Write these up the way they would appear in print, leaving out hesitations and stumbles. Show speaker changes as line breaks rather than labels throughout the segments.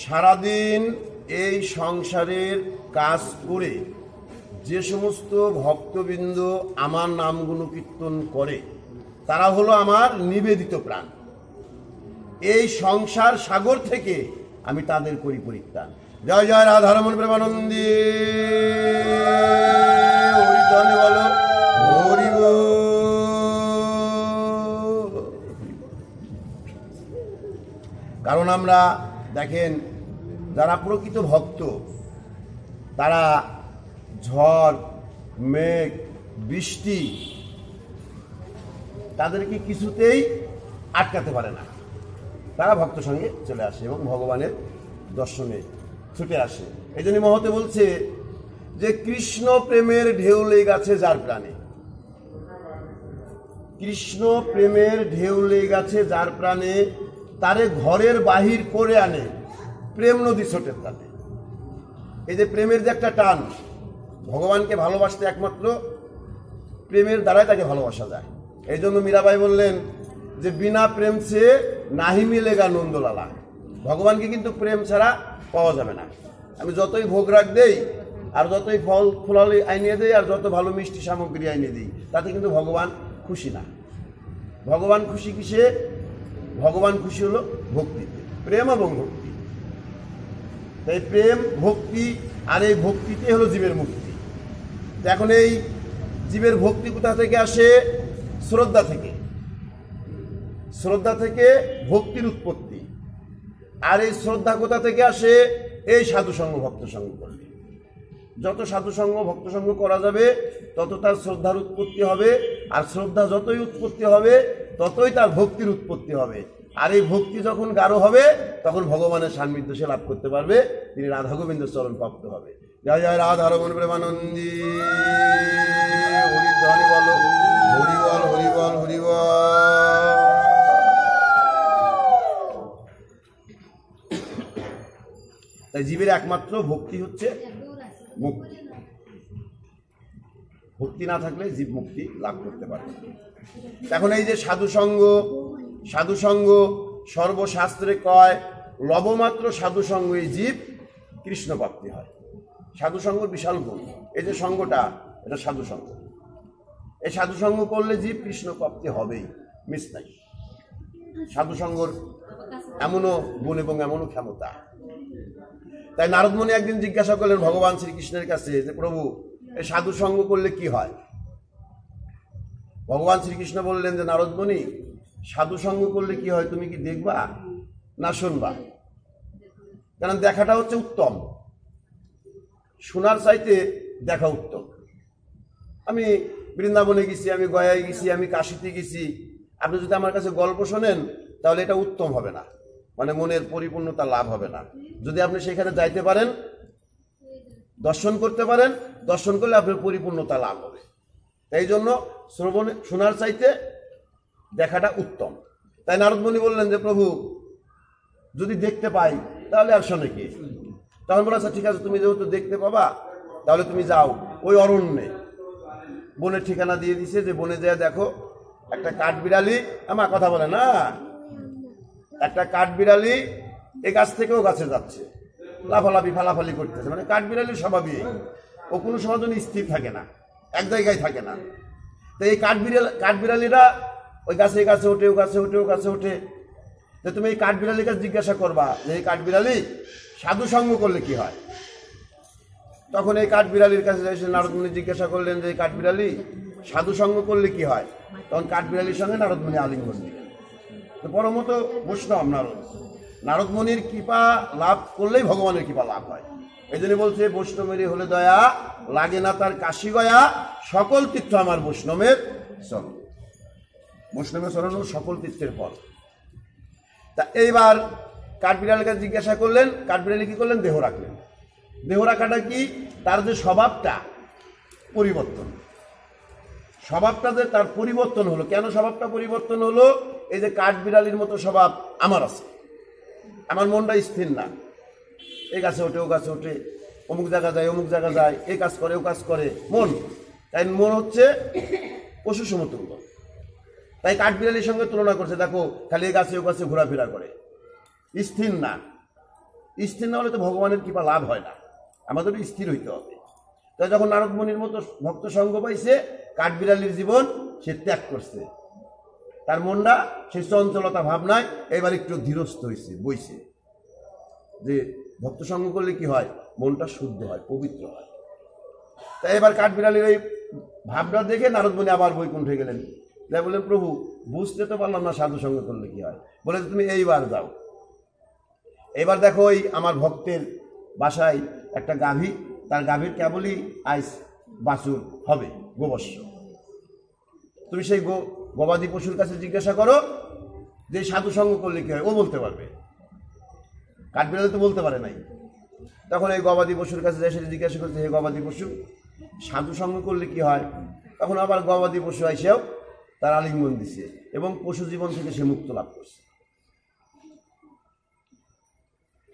সারাদিন এই সংসারের কাজ করে যে সমস্ত ভক্তবৃন্দ আমার নাম গুণকীর্তন করে তারা হলো আমার নিবেদিত প্রাণ। এই সংসার সাগর থেকে আমি তাদের করি পরিত্রাণ। জয় জয় রাধারমণ প্রেমানন্দী হরিধ্বনি বলো হরি বল। কারণ আমরা দেখেন যারা প্রকৃত ভক্ত তারা ঝড় মেঘ বৃষ্টি তাদেরকে কিছুতেই আটকাতে পারে না। তারা ভক্ত সঙ্গে চলে আসে এবং ভগবানের দর্শনে ছুটে আসে। এই জন্য মহতে বলছে যে কৃষ্ণ প্রেমের ঢেউ লেগে গেছে যার প্রাণে, কৃষ্ণ প্রেমের ঢেউ লেগে গেছে যার প্রাণে, তারে ঘরের বাহির করে আনে প্রেম নদী ছোটের তাতে। এই যে প্রেমের যে একটা টান, ভগবানকে ভালোবাসতে একমাত্র প্রেমের দ্বারাই তাকে ভালোবাসা যায়। এই জন্য মীরাবাই বললেন যে বিনা প্রেম সে নাহি মিলেগা নন্দলালা। ভগবানকে কিন্তু প্রেম ছাড়া পাওয়া যাবে না। আমি যতই ভোগ রাখ দেই আর যতই ফল ফলালি আইনিয়ে দেই আর যত ভালো মিষ্টি সামগ্রী আইনিয়ে দিই তাতে কিন্তু ভগবান খুশি না। ভগবান খুশি কিসে? ভগবান খুশি হলো ভক্তিতে, প্রেম এবং ভক্তি। তাই প্রেম ভক্তি আর এই ভক্তিতে হলো জীবের মুক্তি। এখন এই জীবের ভক্তি কোথা থেকে আসে? শ্রদ্ধা থেকে। শ্রদ্ধা থেকে ভক্তির উৎপত্তি। আর এই শ্রদ্ধা কোথা থেকে আসে? এই সাধুসঙ্গ ভক্তসঙ্গ করলে। যত সাধুসঙ্গ ভক্তসঙ্গ করা যাবে তত তার শ্রদ্ধার উৎপত্তি হবে, আর শ্রদ্ধা যতই উৎপত্তি হবে ততই তার ভক্তির উৎপত্তি হবে। আর এই ভক্তি যখন গাঢ় হবে তখন ভগবানের সান্নিধ্য সে লাভ করতে পারবে, তিনি রাধা গোবিন্দের চরণ প্রাপ্ত হবে। জয় জয় রাধারমণ প্রেমানন্দী হরিধ্বনি বলো হরি বল হরি বল হরি বল। তাই জীবের একমাত্র ভক্তি হচ্ছে মুক্তি। ভক্তি না থাকলে জীব মুক্তি লাভ করতে পারে। এখন এই যে সাধুসঙ্গ, সাধুসঙ্গ সর্বশাস্ত্রে কয় লবমাত্র সাধুসঙ্গ এই জীব কৃষ্ণ প্রাপ্তি হয়। সাধুসঙ্গর বিশাল গুণ। এই যে সঙ্গটা এটা সাধুসঙ্গ। এই সাধুসঙ্গ করলে জীব কৃষ্ণ প্রাপ্তি হবেই, মিস নাই। সাধুসঙ্গর এমনও গুণ এবং এমনও ক্ষমতা। তাই নারদমুনি একদিন জিজ্ঞাসা করলেন ভগবান শ্রীকৃষ্ণের কাছে যে প্রভু এই সাধুসঙ্গ করলে কি হয়? ভগবান শ্রীকৃষ্ণ বললেন যে নারদমুনি সাধুসঙ্গ করলে কি হয় তুমি কি দেখবা না শুনবা? কারণ দেখাটা হচ্ছে উত্তম, শোনার চাইতে দেখা উত্তম। আমি বৃন্দাবনে গেছি, আমি গয়ায় গেছি, আমি কাশীতে গেছি, আপনি যদি আমার কাছে গল্প শোনেন তাহলে এটা উত্তম হবে না, মানে মনের পরিপূর্ণতা লাভ হবে না। যদি আপনি সেখানে যাইতে পারেন, দর্শন করতে পারেন, দর্শন করলে আপনার পরিপূর্ণতা লাভ হবে। এই জন্য শ্রবণে শোনার চাইতে দেখাটা উত্তম। তাই নারদমুনি বললেন যে প্রভু যদি দেখতে পাই তাহলে আর শোনে কি? তখন বলা আচ্ছা ঠিক আছে, তুমি যেহেতু দেখতে পাবা তাহলে তুমি যাও ওই অরণ্যে। বনের ঠিকানা দিয়ে দিছে যে বনে যায় দেখো একটা কাঠবিড়ালি, আমার কথা বলে না, একটা কাঠবিড়ালি এ গাছ থেকেও গাছে যাচ্ছে, লাফালাফি ফালাফালি করতেছে। মানে কাঠবিড়ালির স্বভাবই ও কোনো সময় জন্য স্থির থাকে না, এক জায়গায় থাকে না। তো এই কাঠবিড়ালিরা ওই গাছে গাছে ওঠে, ও গাছে ওঠে, ও গাছে ওঠে। তো তুমি এই কাঠবিড়ালির কাছে জিজ্ঞাসা করবা যে এই কাঠবিড়ালি সাধুসঙ্গ করলে কি হয়? তখন এই কাঠবিড়ালির কাছে এসে নারদমুনি জিজ্ঞাসা করলেন যে এই কাঠবিড়ালি সাধুসঙ্গ করলে কি হয়? তখন কাঠবিড়ালির সঙ্গে নারদমুনি আলিঙ্গন দিলেন। তো পরমত বৈষ্ণব নারদমুনির কৃপা লাভ করলেই ভগবানের কৃপা লাভ হয়। এই জন্য বলছে বৈষ্ণবেরই হলে দয়া, লাগে না তার কাশি গয়া, সকল তীর্থ আমার বৈষ্ণবের চরণ। বৈষ্ণবের চরণ সকল তীর্থের ফল। তা এইবার কাঠবিড়ালির কাছে জিজ্ঞাসা করলেন, কাঠবিড়ালি কি করলেন? দেহ রাখলেন। দেহ রাখাটা কি? তার যে স্বভাবটা পরিবর্তন, স্বভাবটা যে তার পরিবর্তন হলো। কেন স্বভাবটা পরিবর্তন হলো? এই যে কাঠবিড়ালির মতো স্বভাব আমার আছে, আমার মনটা স্থির না, এই গাছে ওঠে, ও গাছে ওঠে, অমুক জায়গা যায়, অমুক জায়গা যায়, এই কাজ করে, ও কাজ করে, মন। তাই মন হচ্ছে পশু সমতুল্য। তাই কাঠবিড়ালির সঙ্গে তুলনা করছে, দেখো খালি এই গাছে ও গাছে ঘোরাফেরা করে, স্থির না। স্থির না হলে তো ভগবানের কৃপা লাভ হয় না, আমাদেরও স্থির হইতে হবে। তাই যখন নারদ মুনির মতো ভক্ত সঙ্গ পাইছে, কাঠবিড়ালির জীবন সে ত্যাগ করছে, তার মনটা সেই চঞ্চলতা ভাবনায় এবার একটু ধীরস্থ হয়েছে, বইছে। যে ভক্ত সঙ্গ করলে কি হয়, মনটা শুদ্ধ হয়, পবিত্র হয়। তাই এবার কাঠবিড়ালির এই ভাবনা দেখে নারদ মুনি আবার বৈকুণ্ঠে গেলেন। তাই বললেন, প্রভু বুঝতে তো পারলাম না সাধু সঙ্গ করলে কি হয়। বলে তুমি এইবার যাও, এবার দেখো ওই আমার ভক্তের বাসায় একটা গাভী, তার গাভীর কেবলই আইস বাছুর হবে, গোবর্ষ। তুমি সেই গবাদি পশুর কাছে জিজ্ঞাসা করো যে সাধু সঙ্গ করলে কি হয়, ও বলতে পারবে। কাঠবিড়ালি তো বলতে পারে নাই। তখন এই গবাদি পশুর কাছে এসে জিজ্ঞাসা করছে, হে গবাদি পশু, সাধু সঙ্গ করলে কি হয়? তখন আবার গবাদি পশু এসেও তার আলিঙ্গন দিছে এবং পশু জীবন থেকে সে মুক্ত লাভ করছে।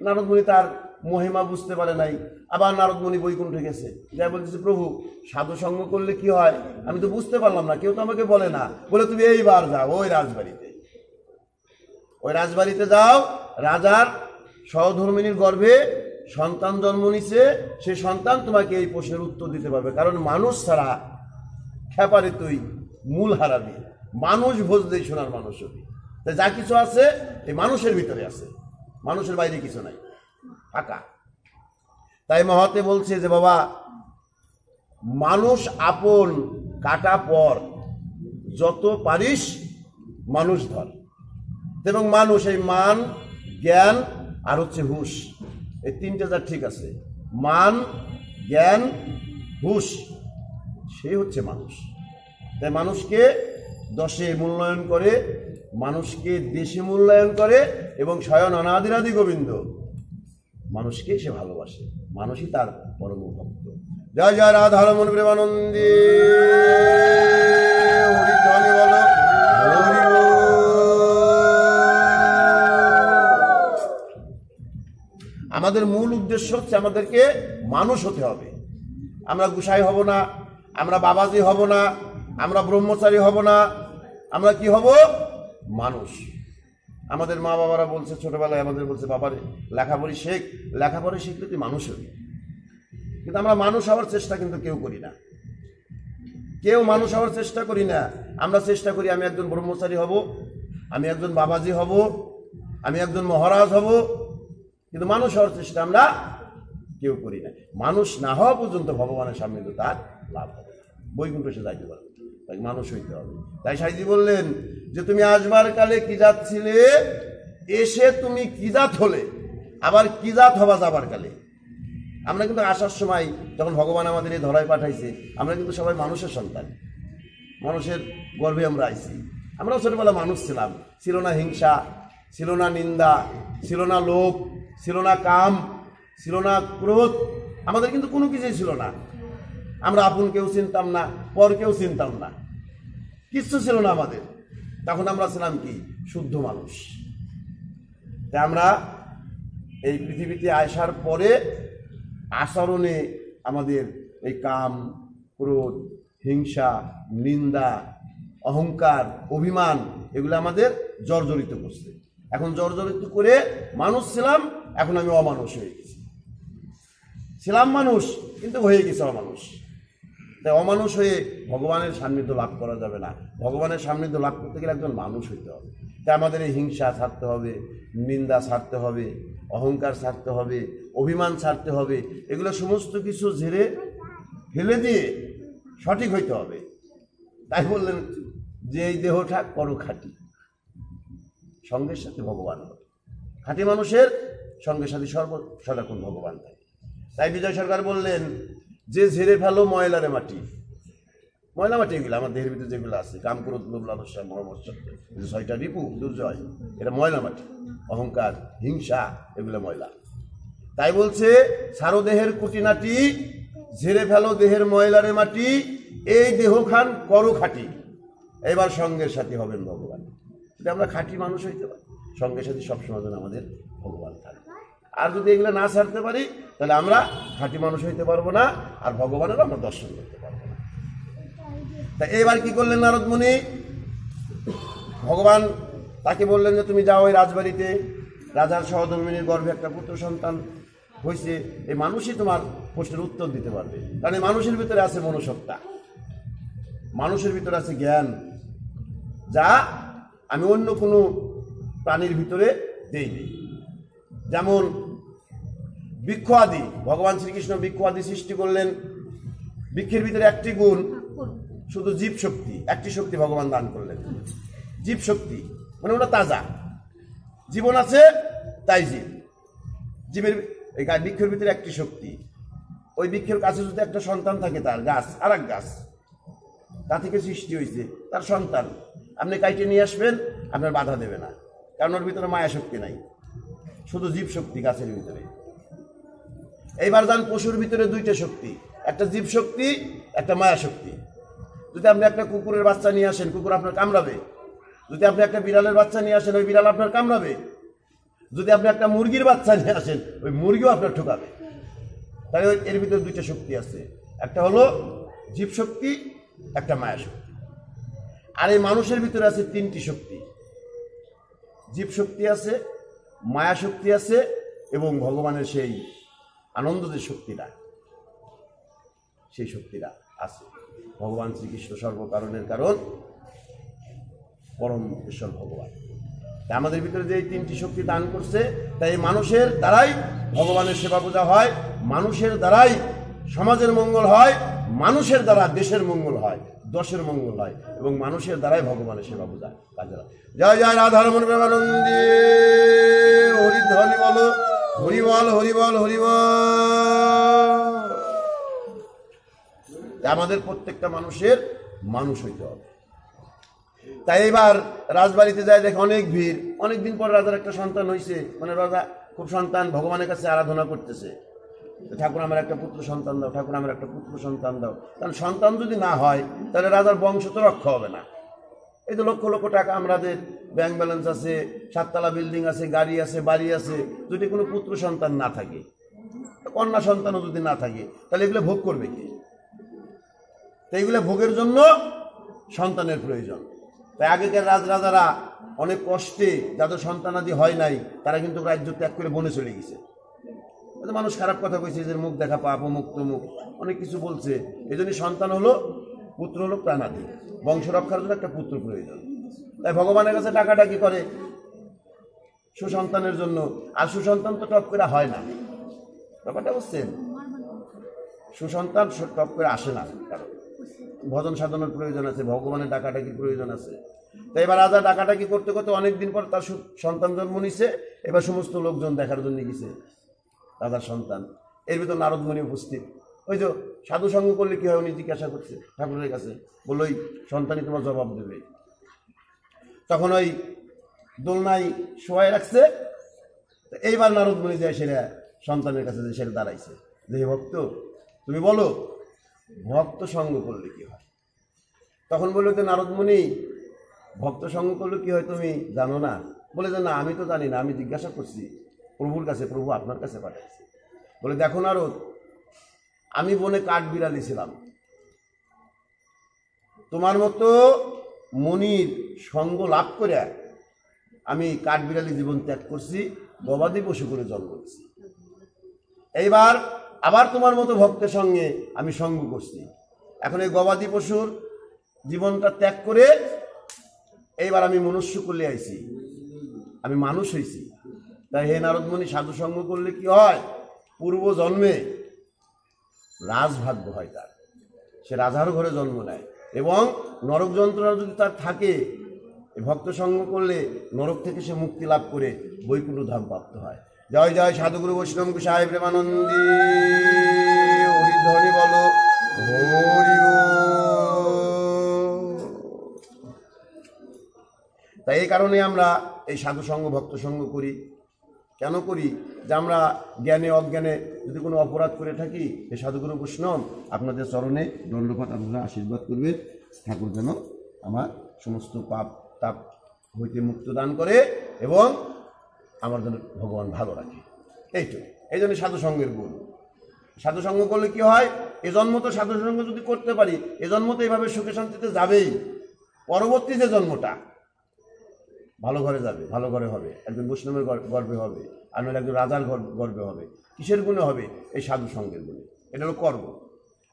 নারদ মুনি তার মহিমা বুঝতে পারে নাই, আবার নারদ মুনি বৈকুণ্ঠে গেছে, যাই বলতেছে, প্রভু সাধু সঙ্গ করলে কি হয় আমি তো বুঝতে পারলাম না, কেউ তো আমাকে বলে না। বলে তুমি এইবার যাও ওই রাজবাড়িতে, ওই রাজবাড়িতে যাও, রাজার সহধর্মিনীর গর্ভে সন্তান জন্ম নিছে, সে সন্তান তোমাকে এই প্রশ্নের উত্তর দিতে পারবে। কারণ মানুষ ছাড়া খেপারে তুই মূল হারাবি, মানুষ ভোজলেই শোনার মানুষ হবি। তাই যা কিছু আছে এই মানুষের ভিতরে আছে, মানুষের বাইরে কিছু নাই, ফাঁকা। তাই মহাতে বলছে যে বাবা, মানুষ আপন কাটা পর, যত পারিস মানুষ ধর। এবং মানুষ এই মান, জ্ঞান আর হচ্ছে হুঁশ, এই তিনটে যা ঠিক আছে, মান, জ্ঞান, হুঁশ, সে হচ্ছে মানুষ। তাই মানুষকে দশে মূল্যায়ন করে, মানুষকে দেশে মূল্যায়ন করে, এবং স্বয়ং অনাদিরাদি গোবিন্দ মানুষকে সে ভালোবাসে, মানুষই তার পরম ভক্ত। জয় জয় রাধারমণ প্রেমানন্দে, হরিধ্বনি বলো, হরি বল। আমাদের মূল উদ্দেশ্য হচ্ছে আমাদেরকে মানুষ হতে হবে। আমরা গুসাই হব না, আমরা বাবাজি হব না, আমরা ব্রহ্মচারী হব না, আমরা কি হব? মানুষ। আমাদের মা বাবারা বলছে ছোটবেলায়, আমাদের বলছে, বাবারে লেখাপড়ি শেখ, লেখাপড়ি শিখলে তুই মানুষ হবি। কিন্তু আমরা মানুষ হওয়ার চেষ্টা কিন্তু কেউ করি না, কেউ মানুষ হওয়ার চেষ্টা করি না। আমরা চেষ্টা করি আমি একজন ব্রহ্মচারী হব, আমি একজন বাবাজি হব, আমি একজন মহারাজ হব, কিন্তু মানুষ হওয়ার চেষ্টা আমরা কেউ করি না। মানুষ না হওয়া পর্যন্ত ভগবানের সামনে তো তার লাভ হবে, বৈকুণ্ঠ সে যাইতে পারবে, তাই মানুষ হইতে হবে। তাই সাইজি বললেন যে তুমি আসবার কালে কি জাত ছিলে, এসে তুমি কি জাত হলে, আবার কি জাত হবা যাবার কালে। আমরা কিন্তু আসার সময় যখন ভগবান আমাদের এই ধরায় পাঠাইছে, আমরা কিন্তু সবাই মানুষের সন্তান, মানুষের গর্ভে আমরা আইছি। আমরাও ছোটবেলা মানুষ ছিলাম, ছিল না হিংসা, ছিল না নিন্দা, ছিল না লোভ, ছিল না কাম, ছিল না ক্রোধ, আমাদের কিন্তু কোনো কিছুই ছিল না। আমরা আপন কেউ চিনতাম না, পর কেউ চিনতাম না, কিচ্ছু ছিল না আমাদের। তখন আমরা ছিলাম কি? শুদ্ধ মানুষ। তাই আমরা এই পৃথিবীতে আসার পরে আচরণে আমাদের এই কাম, ক্রোধ, হিংসা, নিন্দা, অহংকার, অভিমান, এগুলো আমাদের জর্জরিত করছে। এখন জর্জরিত করে মানুষ ছিলাম, এখন আমি অমানুষ হয়ে গেছি। ছিলাম মানুষ কিন্তু হয়ে গেছে অমানুষ। তাই অমানুষ হয়ে ভগবানের সান্নিধ্য লাভ করা যাবে না। ভগবানের সান্নিধ্য লাভ করতে গেলে একজন মানুষ হইতে হবে। তাই আমাদের এই হিংসা ছাড়তে হবে, নিন্দা ছাড়তে হবে, অহংকার ছাড়তে হবে, অভিমান ছাড়তে হবে। এগুলো সমস্ত কিছু ঝেড়ে ফেলে দিয়ে সঠিক হইতে হবে। তাই বললেন যে এই দেহটা করো খাঁটি, সঙ্গের সাথে ভগবান হবে। খাঁটি মানুষের সঙ্গের সাথে সর্বসদাক্ষণ ভগবান থাকে। তাই বিজয় সরকার বললেন যে ঝেড়ে ফেলো ময়লারে মাটি। ময়লা মাটি এগুলো আমার দেহের ভিতরে যেগুলো আছে, কাম, ক্রোধ, লোভ, লালসা, মোহ, মৎসর্য, ছয়টা রিপু, দুর্জয়, এটা ময়লা মাটি। অহংকার, হিংসা, এগুলো ময়লা। তাই বলছে ছাড়ো দেহের কুটিনাটি, ঝেড়ে ফেলো দেহের ময়লারে মাটি, এই দেহখান করো খাঁটি, এবার সঙ্গের সাথী হবেন ভগবান। যদি আমরা খাঁটি মানুষ হইতে পারি, সঙ্গের সাথে সবসময় যেন আমাদের ভগবান থাকে। আর যদি এগুলো না ছাড়তে পারি, তাহলে আমরা খাঁটি মানুষ হইতে পারবো না, আর ভগবানেরও আমরা দর্শন করতে পারবো না। তা এবার কি করলেন নারদ মুনি? ভগবান তাকে বললেন যে তুমি যাও ওই রাজবাড়িতে, রাজার সহধর্মিনীর গর্ভে একটা পুত্র সন্তান হয়েছে, এই মানুষই তোমার প্রশ্নের উত্তর দিতে পারবে। কারণ এই মানুষের ভিতরে আছে মনুষ্যত্বা, মানুষের ভিতরে আছে জ্ঞান, যা আমি অন্য কোনো প্রাণীর ভিতরে দেইনি। যেমন বৃক্ষ আদি, ভগবান শ্রীকৃষ্ণ বৃক্ষ আদি সৃষ্টি করলেন। বৃক্ষের ভিতরে একটি গুণ, শুধু জীব শক্তি, একটি শক্তি ভগবান দান করলেন, জীব শক্তি, মানে ওটা তাজা জীবন আছে, তাই জীব। জীবের এই বৃক্ষের ভিতরে একটি শক্তি, ওই বৃক্ষের কাছে যদি একটা সন্তান থাকে, তার গাছ আর এক গাছ, তা থেকে সৃষ্টি হয়েছে তার সন্তান, আপনি কাইটে নিয়ে আসবেন, আপনার বাধা দেবে না, কারণ ওর ভিতরে মায়া শক্তি নাই, শুধু জীব শক্তি গাছের ভিতরে। এইবার যান পশুর ভিতরে দুইটা শক্তি, একটা জীব শক্তি, একটা মায়া শক্তি। যদি আপনি একটা কুকুরের বাচ্চা নিয়ে আসেন, কুকুর আপনার কামড়াবে। যদি আপনি একটা বিড়ালের বাচ্চা নিয়ে আসেন, ওই বিড়াল আপনার কামড়াবে। যদি আপনি একটা মুরগির বাচ্চা নিয়ে আসেন, ওই মুরগিও আপনার ঠোকাবে। তাই এর ভিতরে দুইটা শক্তি আছে, একটা হলো জীব শক্তি, একটা মায়া শক্তি। আর এই মানুষের ভিতরে আছে তিনটি শক্তি, জীব শক্তি আছে, মায়া শক্তি আছে, এবং ভগবানের সেই আনন্দ যে শক্তিটা, সেই শক্তিটা আছে। ভগবান শ্রীকৃষ্ণ সর্বকারণের কারণ, পরম ঈশ্বর ভগবান। তাই আমাদের ভিতরে যে এই তিনটি শক্তি দান করছে, তাই মানুষের দ্বারাই ভগবানের সেবা পূজা হয়, মানুষের দ্বারাই সমাজের মঙ্গল হয়, মানুষের দ্বারা দেশের মঙ্গল হয়, দশের মঙ্গল হয়, এবং মানুষের দ্বারাই ভগবানের সেবা পূজা কাজে লাগে। জয় জয় রাধারমণ প্রেমানন্দে, হরিধ্বনি বলো, হরিবল হরিবল হরিবল। আমাদের প্রত্যেকটা মানুষের মানুষ হইতে হবে। তাই এবার রাজবাড়িতে যায়, দেখে অনেক ভিড়, অনেকদিন পর রাজার একটা সন্তান হয়েছে, মানে রাজা খুব সন্তান ভগবানের কাছে আরাধনা করতেছে, ঠাকুর আমার একটা পুত্র সন্তান দাও, ঠাকুর আমার একটা পুত্র সন্তান দাও। কারণ সন্তান যদি না হয়, তাহলে রাজার বংশ তো রক্ষা হবে না। এই তো লক্ষ লক্ষ টাকা আমাদের ব্যাংক ব্যালেন্স আছে, 7 তলা বিল্ডিং আছে, গাড়ি আছে, বাড়ি আছে, যদি কোনো পুত্র সন্তান না থাকে, কন্যা সন্তানও যদি না থাকে, তাহলে এগুলো ভোগ করবে কি? তো এইগুলো ভোগের জন্য সন্তানের প্রয়োজন। তাই আগেকার রাজারা অনেক কষ্টে, যাদের সন্তানাদি হয় নাই, তারা কিন্তু রাজ্য ত্যাগ করে বনে চলে গেছে। মানুষ খারাপ কথা কইছে, যে মুখ দেখা পাপ, মুখ তমুক অনেক কিছু বলছে। এই জন্য সন্তান হলো, পুত্র হলো প্রাণাদি, বংশ রক্ষার জন্য একটা পুত্র প্রয়োজন। তাই ভগবানের কাছে ডাকাডাকি করে সুসন্তানের জন্য। আর সুসন্তান তো টপ করে হয় না, ব্যাপারটা বুঝছেন? সুসন্তান টপ করে আসে না, কারণ ভজন সাধনের প্রয়োজন আছে, ভগবানের ডাকাডাকির প্রয়োজন আছে। তাই এবার রাজা ডাকাডাকি করতে করতে অনেকদিন পর তার সন্তান জন্ম নিছে। এবার সমস্ত লোকজন দেখার জন্য গেছে রাজার সন্তান। এর ভিতর নারদমণি উপস্থিত। ওই যে সাধু সঙ্গ করলে কি হয়, উনি জিজ্ঞাসা করছে ঠাকুরের কাছে, বললো ওই সন্তানই তোমার জবাব দেবে। তখন ওই দোলনায় শোয়াই রাখছে। এইবার নারদমণি যায় সেটা সন্তানের কাছে যে সেটা দাঁড়াইছে, যে ভক্ত তুমি বলো ভক্ত সঙ্গ করলে কি হয়? তখন বললো যে নারদমণি, ভক্ত সঙ্গ করলে কি হয় তুমি জানো না? বলে যে না, আমি তো জানি না, আমি জিজ্ঞাসা করছি প্রভুর কাছে, প্রভু আপনার কাছে পাঠাইছে। বলে দেখো নারদ, আমি বনে কাঠ বিড়ালি ছিলাম, তোমার মতো মনির সঙ্গ লাভ করে আমি কাঠ বিড়ালি জীবন ত্যাগ করছি, গবাদি পশু করে জন্ম নিয়েছি। এইবার আবার তোমার মতো ভক্তের সঙ্গে আমি সঙ্গ করছি, এখন এই গবাদি পশুর জীবনটা ত্যাগ করে এইবার আমি মনুষ্য করলে আইছি, আমি মানুষ হয়েছি। তাই হে নারদমণি, সাধু সঙ্গ করলে কি হয়? পূর্ব জন্মে রাজভাগ্য হয় তার, সে রাজার ঘরে জন্ম নেয়, এবং নরক যন্ত্রণা যদি তার থাকে, ভক্ত সঙ্গ করলে নরক থেকে সে মুক্তি লাভ করে বৈকুণ্ঠ ধাম প্রাপ্ত হয়। জয় জয় সাধুগুরু বৈষ্ণব গোসাই প্রেমানন্দী, হরিধ্বনি বলো, হরি বল। তাই এই কারণে আমরা এই সাধু সঙ্গ ভক্ত সঙ্গ করি। কেন করি? যে আমরা জ্ঞানে অজ্ঞানে যদি কোনো অপরাধ করে থাকি, এই সাধুগুরু বৈষ্ণব আপনাদের চরণে দণ্ডপাত, আপনারা আশীর্বাদ করবে, ঠাকুর যেন আমার সমস্ত পাপ তাপ হইতে মুক্ত দান করে এবং আমার জন্য ভগবান ভালো রাখে। এইটুকু। এই জন্য সাধুসঙ্গের গুণ। সাধুসঙ্গ করলে কি হয়? এ জন্ম তো সাধুসঙ্গ যদি করতে পারি, এ জন্ম তো এইভাবে সুখে শান্তিতে যাবেই। পরবর্তী যে জন্মটা, ভালো ঘরে যাবে, ভালো ঘরে হবে, একজন বৈষ্ণবের গর্বে হবে, আর নইলে একজন রাজার গর্বে হবে। কিসের গুণে হবে? এই সাধু সঙ্গের গুণে। এটা হলো কর্ম।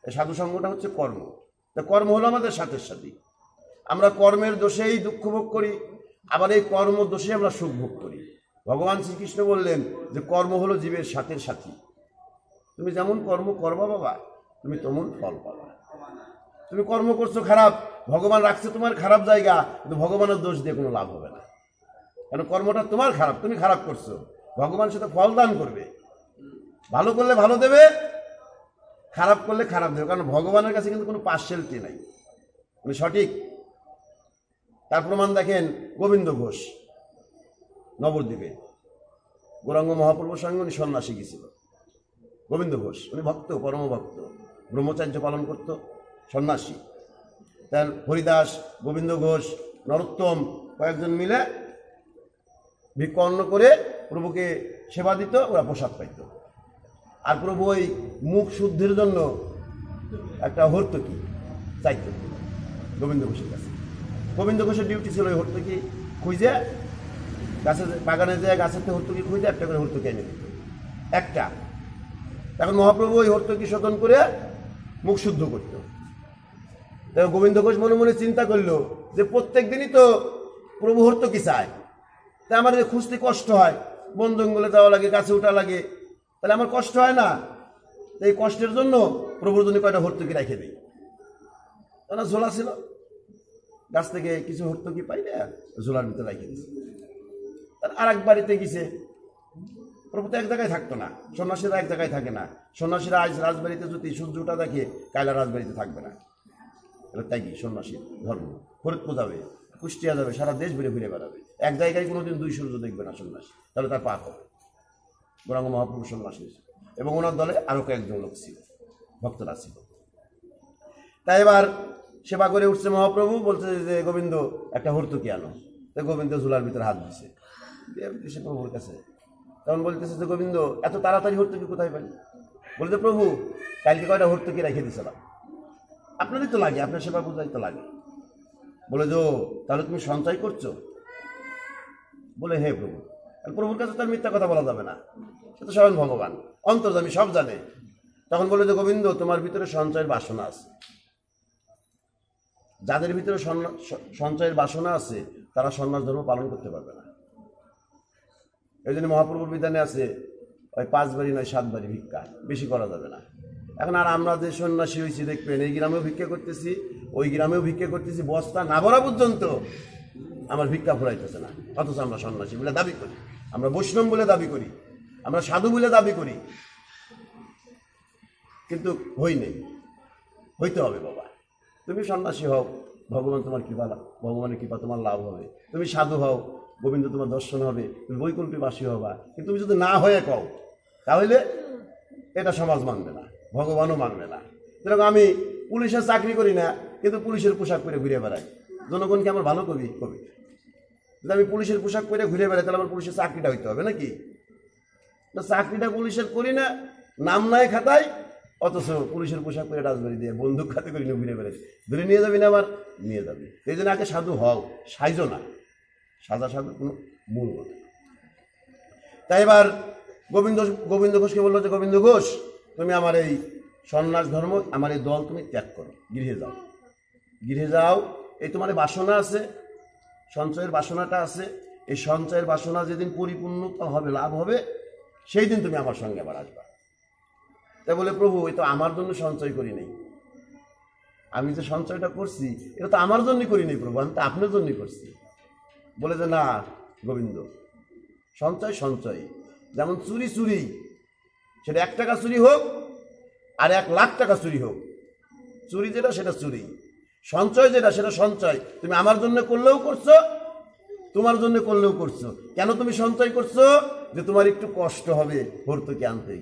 এই সাধু সঙ্গটা হচ্ছে কর্ম। তা কর্ম হলো আমাদের সাথের সাথী। আমরা কর্মের দোষেই দুঃখ ভোগ করি, আবার এই কর্ম দোষে আমরা সুখ ভোগ করি। ভগবান শ্রীকৃষ্ণ বললেন যে কর্ম হলো জীবের সাথের সাথী। তুমি যেমন কর্ম করবা বাবা, তুমি তেমন ফল পাবা। তুমি কর্ম করছো খারাপ, ভগবান রাখছে তোমার খারাপ জায়গা, কিন্তু ভগবানের দোষ দিয়ে কোনো লাভ হবে না। কারণ কর্মটা তোমার খারাপ, তুমি খারাপ করছো, ভগবান সেটা ফল দান করবে। ভালো করলে ভালো দেবে, খারাপ করলে খারাপ দেবে। কারণ ভগবানের কাছে কিন্তু কোনো পার্সিয়ালিটি নাই, মানে সঠিক। তার প্রমাণ দেখেন গোবিন্দ ঘোষ নবদ্বীপে গৌরাঙ্গ মহাপ্রভুর সঙ্গে উনি সন্ন্যাসী গেছিল। গোবিন্দ ঘোষ উনি ভক্ত, পরম ভক্ত, ব্রহ্মচার্য পালন করত, সন্ন্যাসী। তার হরিদাস, গোবিন্দ ঘোষ, নরোত্তম কয়েকজন মিলে ভিক্ষা অন্ন করে প্রভুকে সেবা দিত, ওরা প্রসাদ পাইত। আর প্রভু ওই মুখ শুদ্ধির জন্য একটা হর্তকি চাইত গোবিন্দ ঘোষের কাছে। গোবিন্দ ঘোষের ডিউটি ছিল ওই হর্তকি খুঁজে, গাছের বাগানে যায় গাছের থেকে হর্তকি খুঁজে একটা করে হর্তকি এনে দিত, একটা। এখন মহাপ্রভু ওই হর্তকি শোধন করে মুখ শুদ্ধ করত। তাই গোবিন্দ ঘোষ মনে মনে চিন্তা করলো যে প্রত্যেক দিনই তো প্রভু হর্তকি চায়, তাই আমার খুঁজতে কষ্ট হয়, বন জঙ্গলে যাওয়া লাগে, গাছে উঠা লাগে, তাহলে আমার কষ্ট হয় না। এই কষ্টের জন্য প্রভুর জন্য কয়টা হর্তকি রেখে দিই। ওরা ঝোলা ছিল, গাছ থেকে কিছু হর্তকি পাই না, ঝোলার ভিতরে রেখে দিয়েছে। আর এক বাড়িতে গেছে, প্রভু তো এক জায়গায় থাকতো না, সন্ন্যাসীরা এক জায়গায় থাকে না। সন্ন্যাসীরা আজ রাজবাড়িতে যদি সূর্য ওঠা দেখে, কায়লা রাজবাড়িতে থাকবে না। তাই কি সন্ন্যাসীর ধর্ম? ফরিদপুর যাবে, কুষ্টিয়া যাবে, সারা দেশ ঘুরে ঘুরে বেড়াবে, এক জায়গায় কোনোদিন দুই সূর্য দেখবে না সন্ন্যাসী, তাহলে তার পাপ হবে। গৌরাঙ্গ মহাপ্রভু সন্ন্যাসী এবং ওনার দলে আরও কয়েকজন লোক ছিল, ভক্তরা ছিল। তাই এবার সেবা করে উঠছে মহাপ্রভু, বলছে যে গোবিন্দ একটা হর্তকি আনো। তো গোবিন্দ ঝুলার ভিতরে হাত দিছে, দিছে প্রভুর কাছে। তখন বলতেছে যে গোবিন্দ এত তাড়াতাড়ি হর্তকি কোথায় পাই? বলতে প্রভু কালকে কয়টা হর্তকি রেখে দিয়েছিলাম, আপনারই তো লাগে, আপনার সেবা পূজাই তো লাগে। বলে যে তাহলে তুমি সঞ্চয় করছো? বলে হে প্রভু। প্রভুর কাছে তার মিথ্যা কথা বলা যাবে না, সে তো স্বয়ং ভগবান, অন্তর্যামী, সব জানে। তখন বলে যে গোবিন্দ তোমার ভিতরে সঞ্চয়ের বাসনা আছে। যাদের ভিতরে সঞ্চয়ের বাসনা আছে তারা সন্ন্যাস ধর্ম পালন করতে পারবে না। এই জন্য মহাপ্রভুর বিধানে আছে ওই 5 বাড়ি নয় 7 বাড়ি ভিক্ষা, বেশি করা যাবে না। এখন আর আমরা যে সন্ন্যাসী হয়েছি দেখবেন, এই গ্রামেও ভিক্ষা করতেছি, ওই গ্রামেও ভিক্ষা করতেছি, বস্তা না ভরা পর্যন্ত আমার ভিক্ষা ফুরাইতেছে না, অথচ আমরা সন্ন্যাসী বলে দাবি করি, আমরা বৈষ্ণব বলে দাবি করি, আমরা সাধু বলে দাবি করি, কিন্তু হই নেই। হইতে হবে বাবা, তুমি সন্ন্যাসী হও, ভগবান তোমার কৃপা, ভগবানের কৃপা তোমার লাভ হবে। তুমি সাধু হও, গোবিন্দ তোমার দর্শন হবে, তুমি বৈকুণ্ঠবাসী হবা। কিন্তু তুমি যদি না হয়ে কও, তাহলে এটা সমাজ মানবে না, ভগবানও মানবে না। যেরকম আমি পুলিশের চাকরি করি না, কিন্তু পুলিশের পোশাক পরে ঘুরে বেড়াই, জনগণকে আমার ভালো কবি কবি। যদি আমি পুলিশের পোশাক পরে ঘুরে বেড়াই, তাহলে আমার পুলিশের চাকরিটা হইতে হবে নাকি? চাকরিটা পুলিশের করি না, নাম নাই খাতায়, অথচ পুলিশের পোশাক পরে রাজবাড়ি দিয়ে বন্দুক খাতে করি না ঘুরে বেড়াই। ধরে নিয়ে যাবি না, আবার নিয়ে যাবি। এই জন্য আগে সাধু হও, সাইজো না, সাজা সাধু কোনো মূল কথা। তাই এবার গোবিন্দ ঘোষকে বললো যে গোবিন্দ ঘোষ তুমি আমার এই সন্ন্যাস ধর্ম, আমার এই দল তুমি ত্যাগ করো, গৃহে যাও, গৃহে যাও। এই তোমার বাসনা আছে, সঞ্চয়ের বাসনাটা আছে, এই সঞ্চয়ের বাসনা যেদিন পরিপূর্ণতা হবে, লাভ হবে, সেই দিন তুমি আমার সঙ্গে আবার আসবা। তাই বলে প্রভু এই তো আমার জন্য সঞ্চয় করি নাই, আমি যে সঞ্চয়টা করছি এটা তো আমার জন্যই করি নাই প্রভু, আমি তো আপনার জন্যই করছি। বলে যে না গোবিন্দ, সঞ্চয় সঞ্চয়, যেমন চুরি চুরি, সেটা 1 টাকা চুরি হোক আর 1 লাখ টাকা চুরি হোক, চুরি যেটা সেটা চুরি, সঞ্চয় যেটা সেটা সঞ্চয়। তুমি আমার জন্য করলেও করছো, তোমার জন্য করলেও করছো। কেন তুমি সঞ্চয় করছো? যে তোমার একটু কষ্ট হবে ভর্তুকি আনতে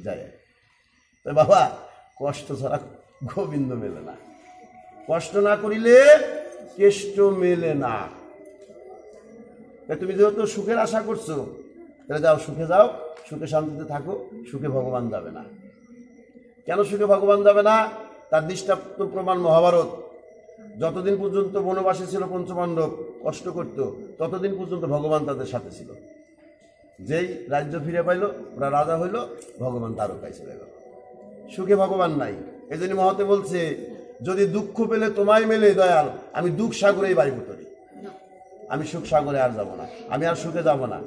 যায়। তো বাবা কষ্ট ছাড়া গোবিন্দ মেলে না, কষ্ট না করিলে কেষ্ট মেলে না। তুমি যেহেতু সুখের আশা করছো, তাহলে যাও, সুখে যাও, সুখে শান্তিতে থাকো, সুখে ভগবান যাবে না। কেন সুখে ভগবান যাবে না? তার দৃষ্টান্ত প্রমাণ মহাভারত। যতদিন পর্যন্ত বনবাসী ছিল পঞ্চপাণ্ডব, কষ্ট করত, ততদিন পর্যন্ত ভগবান তাদের সাথে ছিল। যেই রাজ্য ফিরে পাইল, ওরা রাজা হইল, ভগবান তারকায় চলে গেল। সুখে ভগবান নাই। এই জন্য মহতে বলছে, যদি দুঃখ পেলে তোমায় মেলে দয়াল, আমি দুঃখ সাগরেই বাড়ি করি, আমি সুখ সাগরে আর যাব না, আমি আর সুখে যাব না,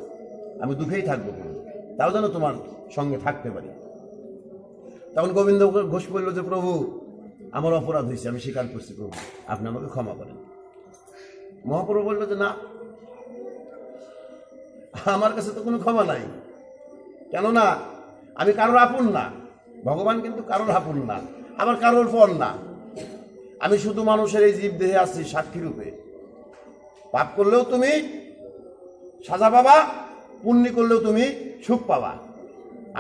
আমি দুঃখেই থাকবো, তাও যেন তোমার সঙ্গে থাকতে পারি। তখন গোবিন্দ ঘোষ বলল যে, প্রভু আমার অপরাধ হয়েছে, আমি স্বীকার করছি, প্রভু আপনি আমাকে ক্ষমা করেন। মহাপ্রভু বলল যে, না, আমার কাছে তো কোনো ক্ষমা নাই, কেননা আমি কারোর আপন না। ভগবান কিন্তু কারোর আপন না, আবার কারোর ফল না। আমি শুধু মানুষের এই জীব দেহে আছি সাক্ষী রূপে। পাপ করলেও তুমি সাজা পাবা, পুণ্য করলেও তুমি সুখ পাবা।